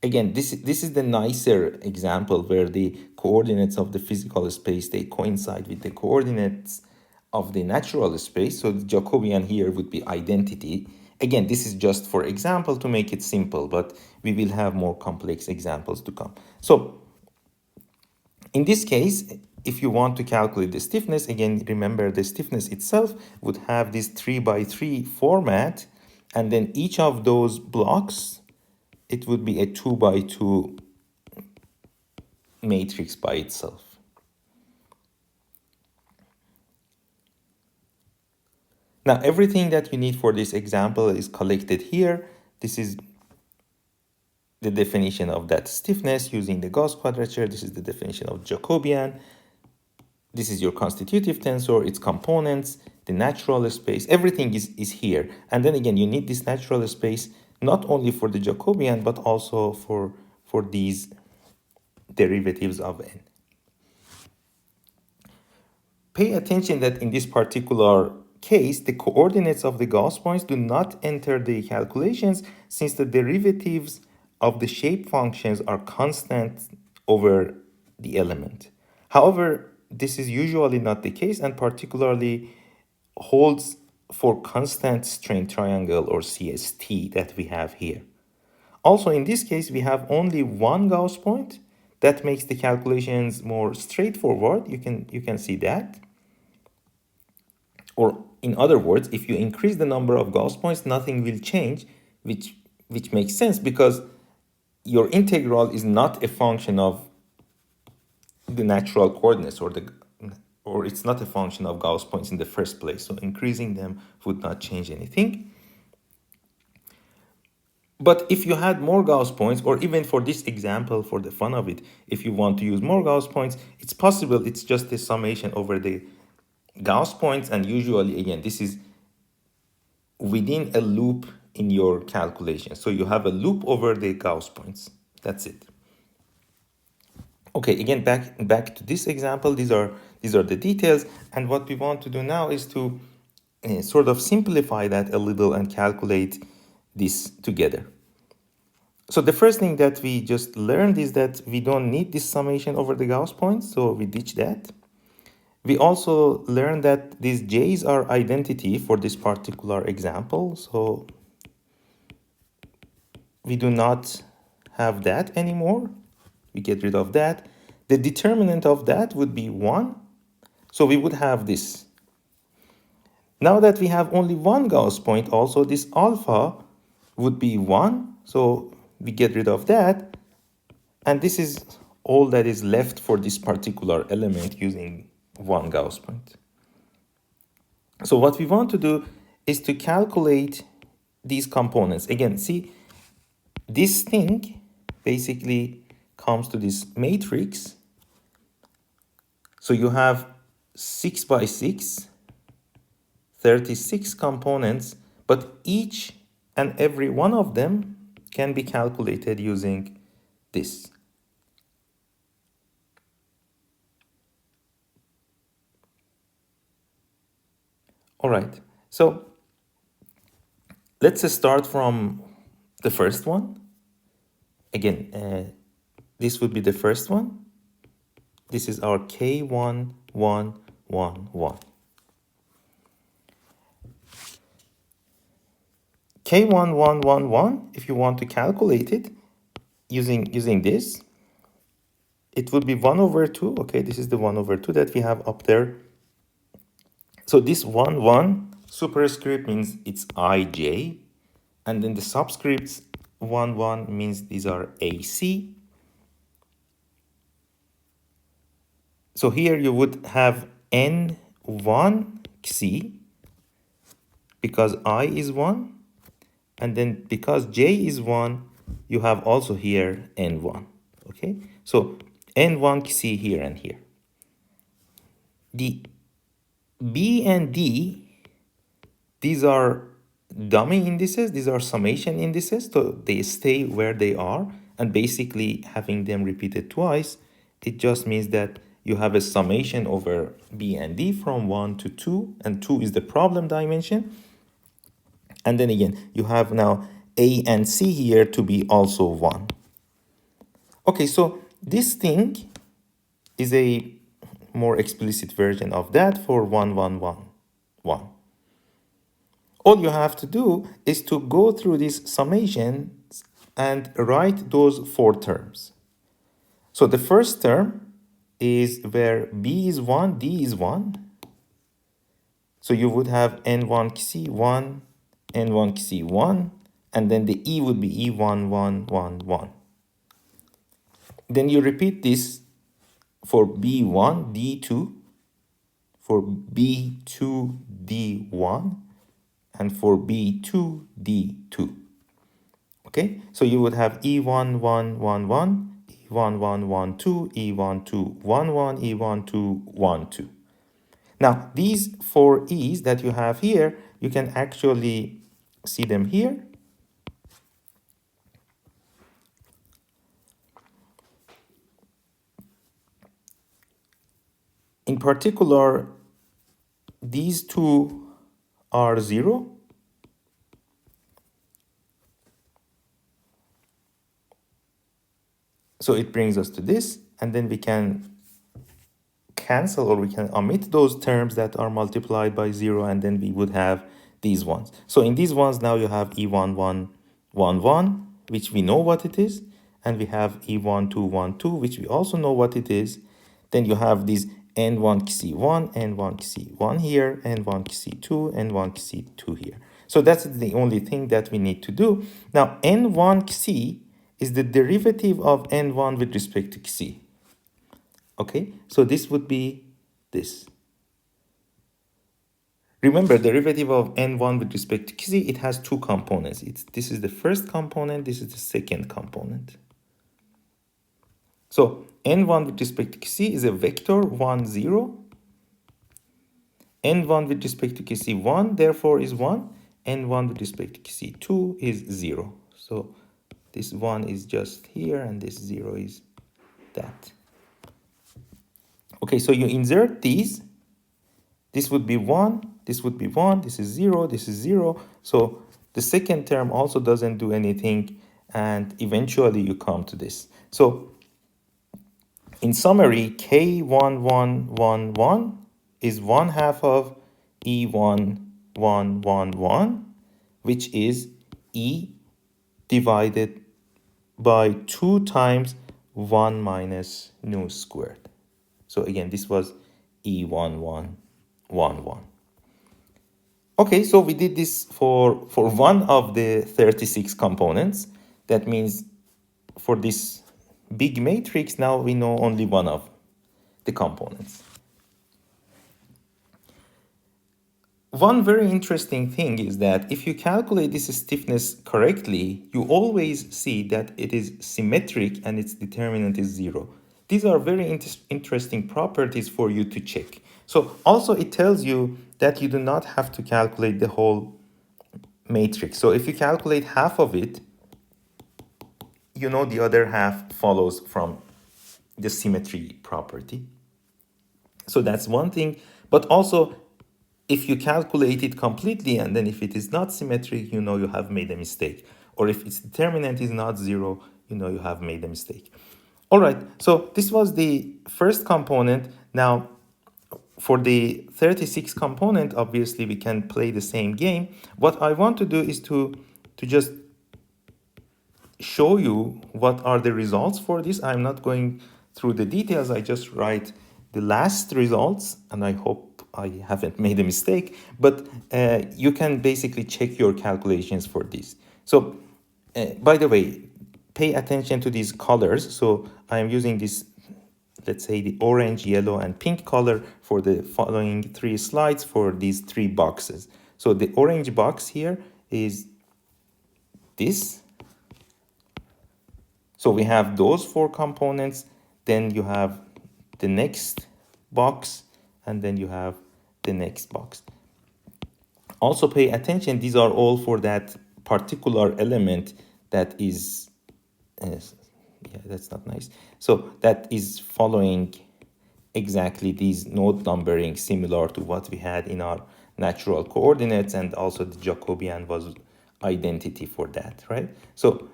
Again, this is the nicer example where the coordinates of the physical space, they coincide with the coordinates of the natural space. So the Jacobian here would be identity. Again, this is just for example to make it simple, but we will have more complex examples to come. So in this case, if you want to calculate the stiffness, again, remember the stiffness itself would have this 3x3 format, and then each of those blocks, it would be a 2x2 matrix by itself. Now, everything that we need for this example is collected here. This is the definition of that stiffness using the Gauss quadrature. This is the definition of Jacobian. This is your constitutive tensor, its components, the natural space, everything is here. And then again, you need this natural space not only for the Jacobian, but also for these derivatives of n. Pay attention that in this particular case, the coordinates of the Gauss points do not enter the calculations, since the derivatives of the shape functions are constant over the element. However, this is usually not the case, and particularly holds for constant strain triangle, or CST, that we have here. Also, in this case, we have only one Gauss point. That makes the calculations more straightforward. You can see that. Or in other words, if you increase the number of Gauss points, nothing will change, which makes sense because your integral is not a function of the natural coordinates, or it's not a function of Gauss points in the first place. So increasing them would not change anything. But if you had more Gauss points, or even for this example, for the fun of it, if you want to use more Gauss points, it's possible. It's just a summation over the Gauss points, and usually, again, this is within a loop in your calculation. So you have a loop over the Gauss points. That's it. Okay, again, back to this example. These are the details, and what we want to do now is to sort of simplify that a little and calculate this together. So the first thing that we just learned is that we don't need this summation over the Gauss points, so we ditch that. We also learned that these J's are identity for this particular example, so we do not have that anymore. We get rid of that. The determinant of that would be 1, so we would have this. Now that we have only one Gauss point, also this alpha would be 1. So we get rid of that. And this is all that is left for this particular element using one Gauss point. So what we want to do is to calculate these components. Again, see, this thing basically comes to this matrix. So you have 6 by 6, 36 components, but each and every one of them can be calculated using this. All right, so let's start from the first one. Again, this would be the first one. This is our K1, 1, 1, 1. K1, 1, 1, 1, if you want to calculate it using this, it would be 1 over 2. Okay, this is the 1 over 2 that we have up there. So this 1, 1 superscript means it's ij, and then the subscripts 1, 1 means these are AC. So here you would have N1 Xi because I is 1, and then because J is 1, you have also here N1. Okay, so N1 Xi here and here. The B and D, these are dummy indices, these are summation indices, so they stay where they are, and basically having them repeated twice, it just means that you have a summation over B and D from 1 to 2, and 2 is the problem dimension. And then again, you have now A and C here to be also 1. Okay, so this thing is a more explicit version of that for 1, 1, 1, 1. All you have to do is to go through these summations and write those 4 terms. So the first term is where B is 1, D is 1. So you would have N1 Xi1, N1 Xi1, and then the E would be E1, 1, 1, 1. Then you repeat this for B1, D2, for B2, D1, and for B2, D2. Okay, so you would have E1, 1, 1, 1, E1, 1, 1, 2, E1, 2, 1, 1, E1, 2, 1, 2. Now, these 4 E's that you have here, you can actually see them here. In particular, these 2 are 0. So it brings us to this, and then we can cancel or we can omit those terms that are multiplied by 0, and then we would have these ones. So in these ones now you have E1, 1, 1, 1, which we know what it is, and we have E1, 2, 1, 2, which we also know what it is. Then you have these N1 Xi1, N1 Xi1 here, N1 Xi2, N1 Xi2 here. So that's the only thing that we need to do. Now N1 Xi is the derivative of N1 with respect to Xi. Okay, so this would be this. Remember, derivative of N1 with respect to Xi, it has 2 components. This is the first component, this is the second component. So N1 with respect to Xi is a vector 1, 0. N1 with respect to Xi 1, therefore is 1. N1 with respect to Xi 2 is 0. So this 1 is just here, and this 0 is that. Okay, so you insert these. This would be 1, this would be 1, this is 0, this is 0. So the second term also doesn't do anything, and eventually you come to this. So in summary, K1111 is 1/2 of E1111, which is E divided by 2 times 1 minus nu squared. So again, this was E1111. Okay, so we did this for one of the 36 components. That means for this big matrix, now we know only one of the components. One very interesting thing is that if you calculate this stiffness correctly, you always see that it is symmetric and its determinant is 0. These are very interesting properties for you to check. So also it tells you that you do not have to calculate the whole matrix. So if you calculate half of it, you know the other half follows from the symmetry property. So that's one thing. But also, if you calculate it completely and then if it is not symmetric, you know you have made a mistake. Or if its determinant is not 0, you know you have made a mistake. All right, so this was the first component. Now, for the 36 component, obviously we can play the same game. What I want to do is to just show you what are the results for this. I'm not going through the details. I just write the last results, and I hope I haven't made a mistake, but you can basically check your calculations for this. So, by the way, pay attention to these colors. So I'm using this, let's say the orange, yellow, and pink color for the following 3 slides for these 3 boxes. So the orange box here is this. So we have those 4 components, then you have the next box, and then you have the next box. Also pay attention, these are all for that particular element that is, yeah, that's not nice. So that is following exactly these node numbering similar to what we had in our natural coordinates, and also the Jacobian was identity for that, right? So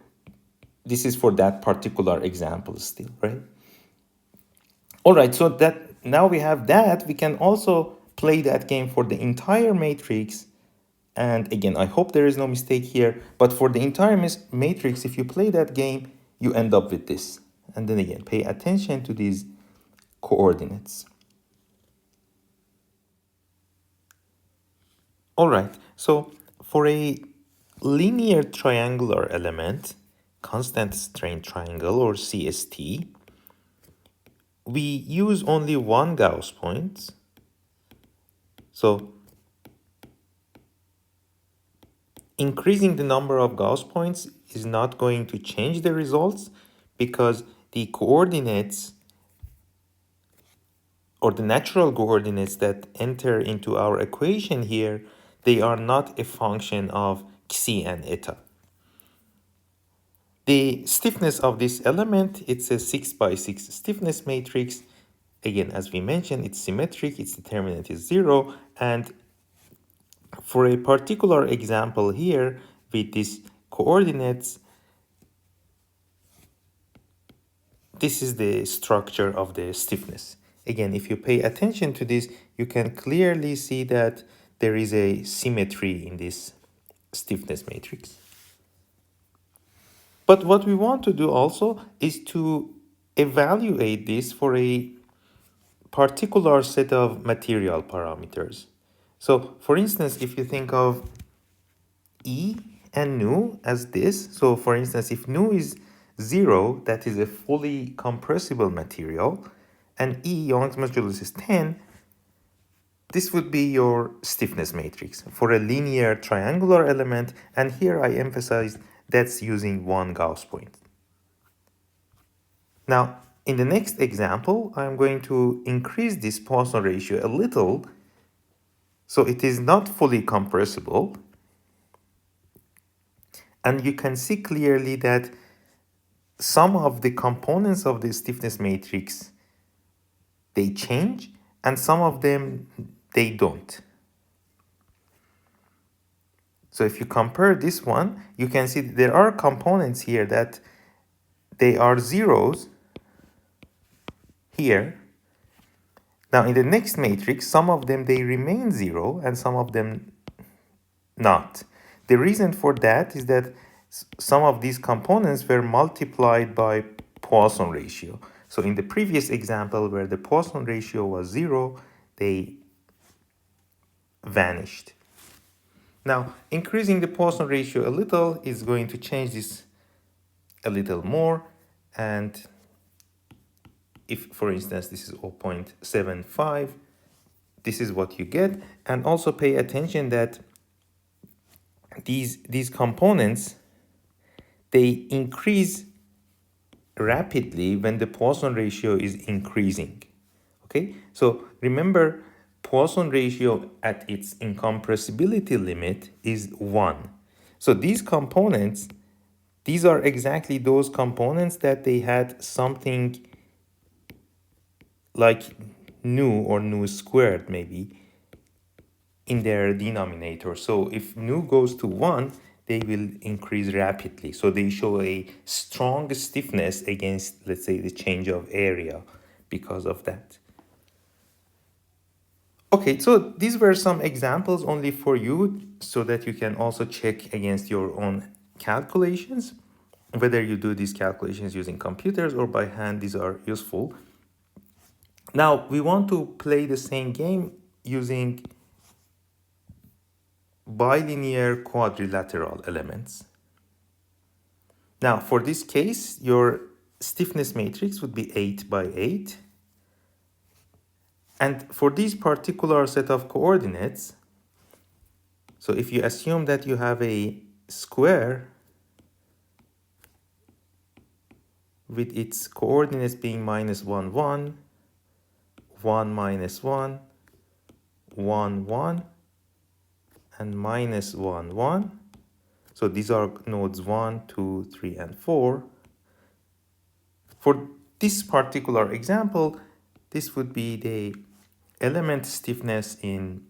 this is for that particular example still, right? All right, so that now we have that, we can also play that game for the entire matrix. And again, I hope there is no mistake here, but for the entire matrix, if you play that game, you end up with this. And then again, pay attention to these coordinates. All right, so for a linear triangular element, constant strain triangle, or CST, we use only one Gauss point. So increasing the number of Gauss points is not going to change the results, because the coordinates or the natural coordinates that enter into our equation here, they are not a function of xi and eta. The stiffness of this element, it's a 6 by 6 stiffness matrix. Again, as we mentioned, it's symmetric, its determinant is 0, and for a particular example here with these coordinates, this is the structure of the stiffness. Again, if you pay attention to this, you can clearly see that there is a symmetry in this stiffness matrix. But what we want to do also is to evaluate this for a particular set of material parameters. So for instance, if you think of E and nu as this, so for instance, if nu is 0, that is a fully compressible material, and E, Young's modulus, is 10, this would be your stiffness matrix for a linear triangular element, and here I emphasize that's using one Gauss point. Now, in the next example, I'm going to increase this Poisson ratio a little, so it is not fully compressible. And you can see clearly that some of the components of the stiffness matrix, they change, and some of them, they don't. So if you compare this one, you can see there are components here that they are zeros here. Now in the next matrix, some of them, they remain 0, and some of them not. The reason for that is that some of these components were multiplied by Poisson ratio. So in the previous example where the Poisson ratio was 0, they vanished. Now, increasing the Poisson ratio a little is going to change this a little more. And if, for instance, this is 0.75, this is what you get. And also pay attention that these components, they increase rapidly when the Poisson ratio is increasing. Okay, so remember, Poisson ratio at its incompressibility limit is 1. So these components, these are exactly those components that they had something like nu or nu squared maybe in their denominator. So if nu goes to 1, they will increase rapidly. So they show a strong stiffness against, let's say, the change of area because of that. Okay, so these were some examples only for you so that you can also check against your own calculations. Whether you do these calculations using computers or by hand, these are useful. Now, we want to play the same game using bilinear quadrilateral elements. Now, for this case, your stiffness matrix would be 8 by 8. And for this particular set of coordinates, so if you assume that you have a square with its coordinates being minus 1, 1, 1, minus 1, 1, 1, and minus 1, 1. So these are nodes 1, 2, 3, and 4. For this particular example, this would be the element stiffness in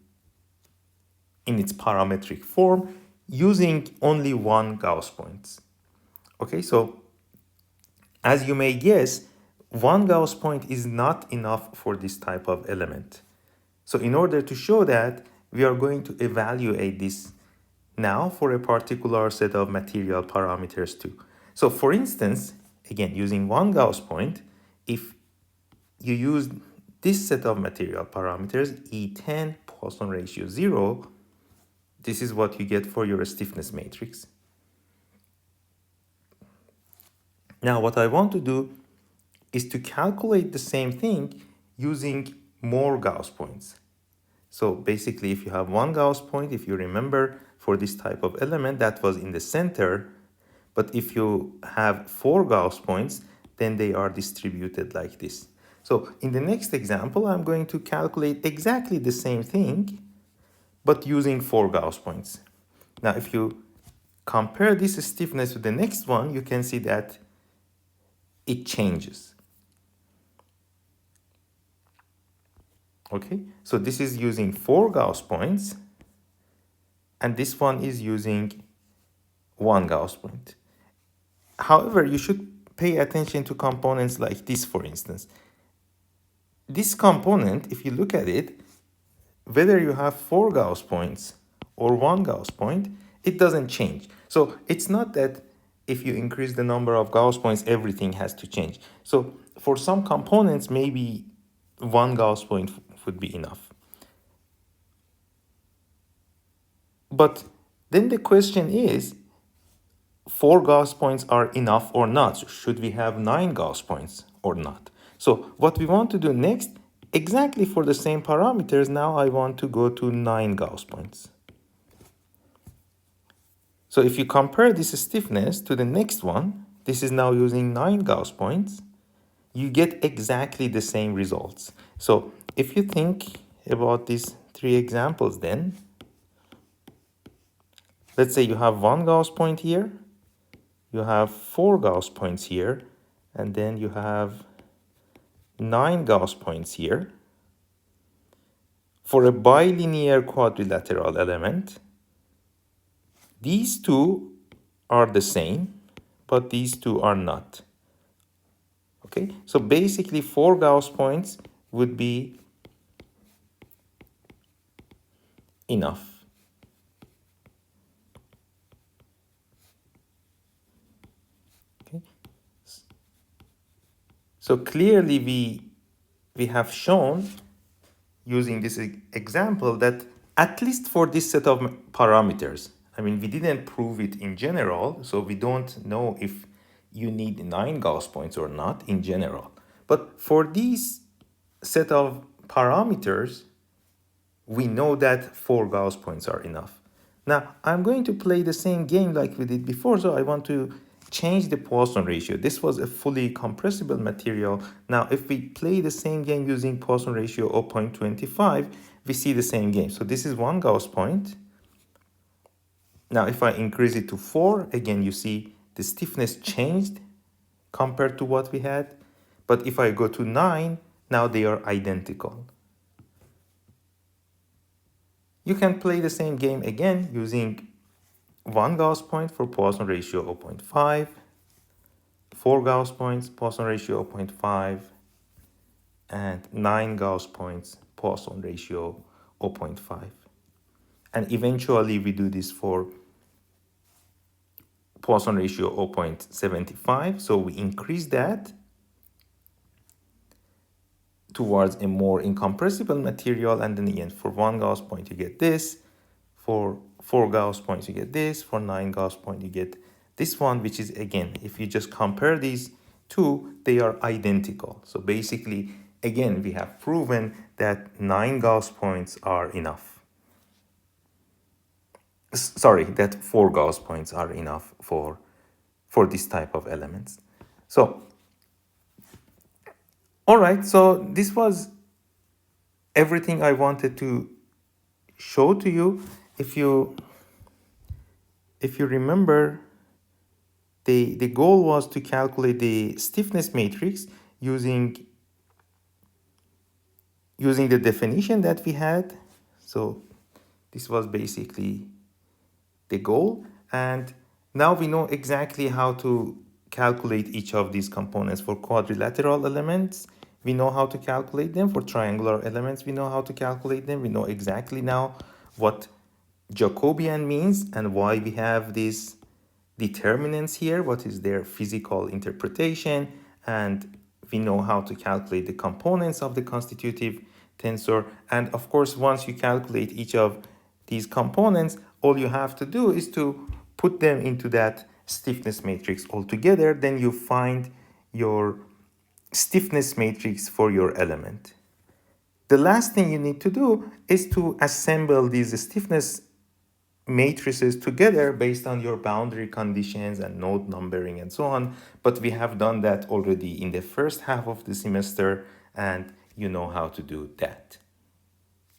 its parametric form using only one Gauss point. Okay, so as you may guess, one Gauss point is not enough for this type of element. So in order to show that, we are going to evaluate this now for a particular set of material parameters too. So for instance, again, using one Gauss point, if you use this set of material parameters, E10, Poisson ratio 0, this is what you get for your stiffness matrix. Now, what I want to do is to calculate the same thing using more Gauss points. So basically, if you have one Gauss point, if you remember, for this type of element, that was in the center. But if you have 4 Gauss points, then they are distributed like this. So in the next example, I'm going to calculate exactly the same thing, but using 4 Gauss points. Now, if you compare this stiffness to the next one, you can see that it changes. Okay, so this is using 4 Gauss points, and this one is using 1 Gauss point. However, you should pay attention to components like this, for instance. This component, if you look at it, whether you have 4 Gauss points or 1 Gauss point, it doesn't change. So it's not that if you increase the number of Gauss points, everything has to change. So for some components, maybe 1 Gauss point would be enough. But then the question is, 4 Gauss points are enough or not? Should we have 9 Gauss points or not? So what we want to do next, exactly for the same parameters, now I want to go to 9 Gauss points. So if you compare this stiffness to the next one, this is now using 9 Gauss points, you get exactly the same results. So if you think about these 3 examples then, let's say you have 1 Gauss point here, you have 4 Gauss points here, and then you have 9 Gauss points here. For a bilinear quadrilateral element, these two are the same, but these two are not. Okay, so basically 4 Gauss points would be enough. Okay, so clearly we have shown using this example that at least for this set of parameters. I mean, we didn't prove it in general, so we don't know if you need 9 Gauss points or not in general. But for these set of parameters, we know that 4 Gauss points are enough. Now, I'm going to play the same game like we did before, so I want to change the Poisson ratio. This was a fully compressible material. Now, if we play the same game using Poisson ratio 0.25, we see the same game. So this is 1 Gauss point. Now, if I increase it to 4, again, you see the stiffness changed compared to what we had. But if I go to 9, now they are identical. You can play the same game again using 1 Gauss point for Poisson ratio 0.5, 4 Gauss points, Poisson ratio 0.5, and 9 Gauss points, Poisson ratio 0.5. And eventually we do this for Poisson ratio 0.75, so we increase that towards a more incompressible material, and then again for 1 Gauss point you get this, for 4 Gauss points you get this, for 9 Gauss point you get this one, which is, again, if you just compare these two, they are identical. So basically, again, we have proven that 9 Gauss points are enough. Sorry, that 4 Gauss points are enough for this type of elements. So, all right, so this was everything I wanted to show to you. If you remember, the goal was to calculate the stiffness matrix using the definition that we had. So this was basically the goal, and now we know exactly how to calculate each of these components. For quadrilateral elements, we know how to calculate them. For triangular elements, we know how to calculate them. We know exactly now what Jacobian means and why we have these determinants here, what is their physical interpretation, and we know how to calculate the components of the constitutive tensor. And of course, once you calculate each of these components, all you have to do is to put them into that stiffness matrix altogether. Then you find your stiffness matrix for your element. The last thing you need to do is to assemble these stiffness matrices together based on your boundary conditions and node numbering and so on. But we have done that already in the first half of the semester, and you know how to do that.